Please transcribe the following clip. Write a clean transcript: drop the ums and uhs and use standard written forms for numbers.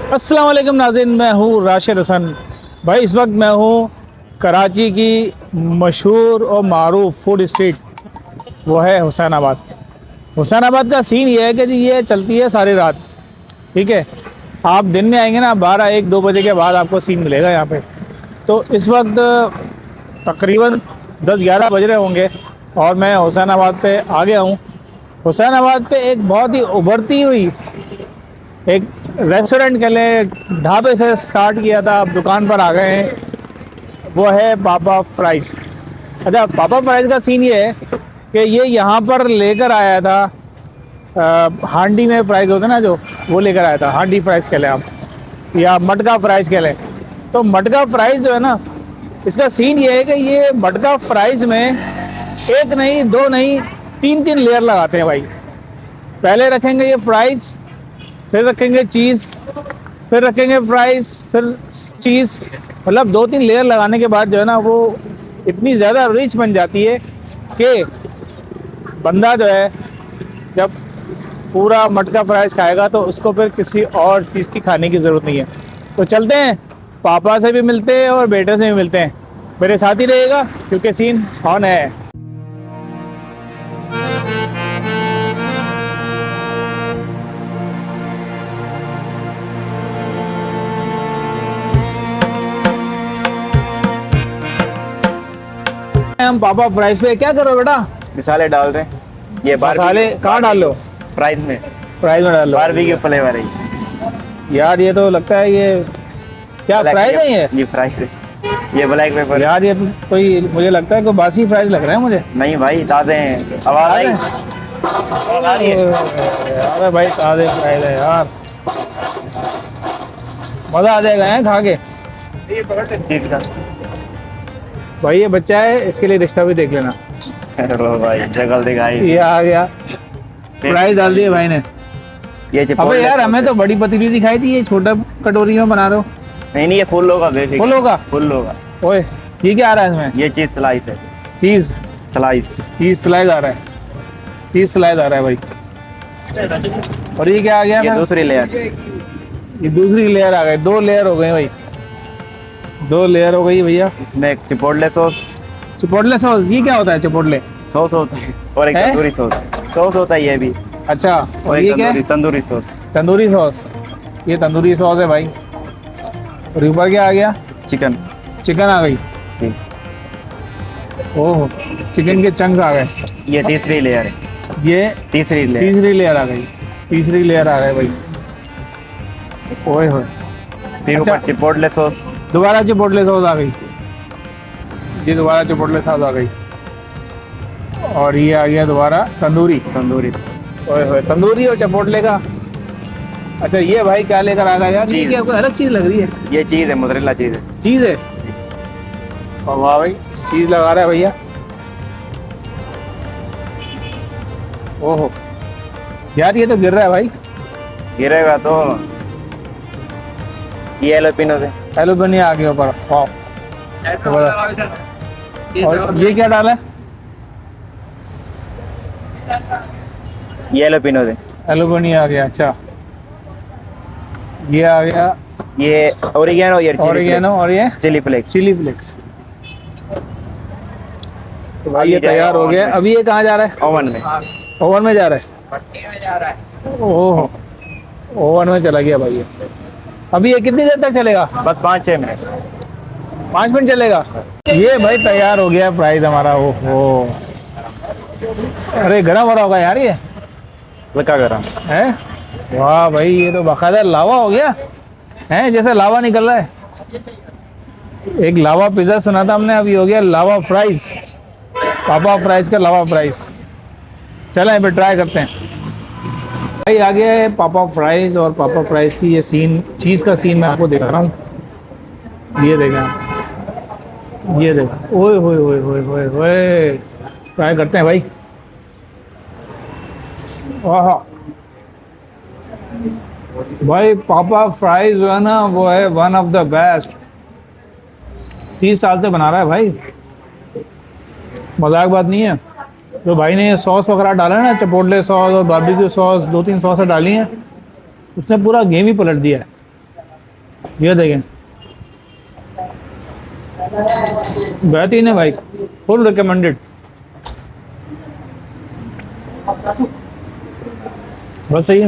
अस्सलाम वालेकुम नाज़रीन, मैं हूँ राशिद हसन। भाई इस वक्त मैं हूँ कराची की मशहूर और मारूफ फूड स्ट्रीट, वो है हुसैनाबाद। हुसैनाबाद का सीन ये है कि जी ये चलती है सारी रात। ठीक है, आप दिन में आएंगे ना 12-1-2 बजे के बाद आपको सीन मिलेगा यहाँ पे। तो इस वक्त तकरीबन 10-11 बज रहे होंगे और मैं हुसैनाबाद पे आ गया हूँ। हुसैनाबाद पे एक बहुत ही उभरती हुई एक रेस्टोरेंट के लिए ढाबे से स्टार्ट किया था, अब दुकान पर आ गए हैं। वो है पापा फ्राइज़। अच्छा, पापा फ्राइज़ का सीन ये है कि ये यहाँ पर लेकर आया था हांडी में फ्राइज़ होते हैं ना, जो वो लेकर आया था। हांडी फ्राइज़ के लिए आप, या मटका फ्राइज़ के लिए। तो मटका फ्राइज़ जो है ना, इसका सीन ये है कि ये मटका फ्राइज़ में एक नहीं, दो नहीं, 3-3 लेयर लगाते हैं भाई। पहले रखेंगे ये फ्राइज़, फिर रखेंगे चीज़, फिर रखेंगे फ्राइज़, फिर चीज़। मतलब 2-3 लेयर लगाने के बाद जो है ना, वो इतनी ज़्यादा रिच बन जाती है कि बंदा जो है जब पूरा मटका फ्राइज़ खाएगा तो उसको फिर किसी और चीज़ की खाने की ज़रूरत नहीं है। तो चलते हैं, पापा से भी मिलते हैं और बेटे से भी मिलते हैं। मेरे साथ ही रहेगा क्योंकि सीन ऑन है। हम पापा फ्राइज़ पे क्या करो बेटा? मिसाले डाल रहे हैं। ये मसाले कहाँ डाल लो? फ्राइज में डाल लो। बारबेक्यू फ्लेवर है यार ये तो लगता है ये क्या फ्राइज नहीं है? ये फ्राइज है, ये ब्लैक पेपर। यार ये कोई, मुझे लगता है कोई बासी फ्राइज लग रहा है मुझे। नहीं भाई, ताजे हैं। आवाज आई? अरे भाई ताजे फ्राइज है यार, मजा आ जाएगा है खा के। भाई ये बच्चा है, इसके लिए रिश्ता भी देख लेना। हेलो भाई, जगल दिखाई। ये आ गया, फ्राइज डाल दिए भाई ने। ये अबे यार हमें तो बड़ी पतीली दिखाई थी, ये छोटा कटोरी में बना रहे हो। नहीं, ये फुल होगा। फुल होगा? फुल होगा। ओए ये क्या आ रहा है इसमें? ये चीज स्लाइस है। चीज स्लाइस, चीज स्लाइस आ रहा है। चीज स्लाइस आ रहा है भाई। और ये क्या आ गया? ये दूसरी लेयर। ये दूसरी लेयर आ गई। 2 लेयर हो गई भाई, 2 लेयर हो गई भैया। इसमें एक चिपोटले सॉस। चिपोटले सॉस, ये क्या होता है? चिपोटले सॉस होता है और एक तंदूरी सॉस। सॉस होता है ये भी। अच्छा, और ये क्या है? तंदूरी सॉस। तंदूरी सॉस, ये तंदूरी सॉस है भाई। और ऊपर क्या आ गया? चिकन। चिकन आ गई। ओह, चिकन के चंक्स आ गए। ये तीसरी लेयर है। ये तीसरी लेयर आ गई। तीसरी लेयर आ गई भाई। ओए होए। फिर अच्छा, ऊपर चिपोटले सॉस। दोबारा चिपोटले सॉस आ गई। ये दोबारा चिपोटले सॉस आ गई। और ये आ गया दोबारा तंदूरी। ओए होए, तंदूरी और चिपोटले का। अच्छा ये भाई क्या लेकर आ गया यार? ये क्या कोई अलग चीज लग रही है? ये चीज है, मोज़रेला चीज है। चीज है? और वाह भाई, चीज लगा रहा है भैया। ओहो यार, ये तो गिर रहा है भाई। गिरेगा तो ये एलोपिनो से। एलोपेनिया आ गया ऊपर। वाह, और ये क्या डाला है? ये एलोपिनो से। एलोपेनिया आ गया। अच्छा, ये आ गया। ये ओरिगेनो, ये ओरिगेनो, और ये चिली फ्लेक्स। तो भाई ये तैयार हो गया। अभी ये कहाँ जा रहा है? ओवन में। ओवन में जा रहा है। ओह, ओवन में चला गया भाई ये। अभी ये कितनी देर तक चलेगा? बस 5-6 मिनट। 5 मिनट चलेगा। ये भाई तैयार हो गया फ्राइज हमारा। ओहो, अरे गरम हो रहा होगा यार ये। क्या गरम है? वाह भाई, ये तो बाकायदा लावा हो गया है, जैसे लावा निकल रहा है। एक लावा पिज़्ज़ा सुना था हमने, अभी हो गया लावा फ्राइज। पापा फ्राइज का लावा फ्राइज। चलें फिर ट्राई करते हैं भाई। आगे है पापा फ्राइज, और पापा फ्राइज की ये सीन, चीज़ का सीन मैं आपको दिखा रहा हूँ। ये देखा, ये देखा। ओए होए होए होए होए होए। ट्राई करते हैं भाई। वाह भाई, पापा फ्राइज जो है ना, वो है वन ऑफ द बेस्ट। 30 साल से बना रहा है भाई, मजाक बात नहीं है। जो भाई ने ये सॉस वगैरह डाला है ना, चिपोटले सॉस और बारबेक्यू सॉस, 2-3 सॉस डाली हैं, उसने पूरा गेम ही पलट दिया है। ये देखें, बेहतरीन है भाई, फुल रिकमेंडेड। बस सही है।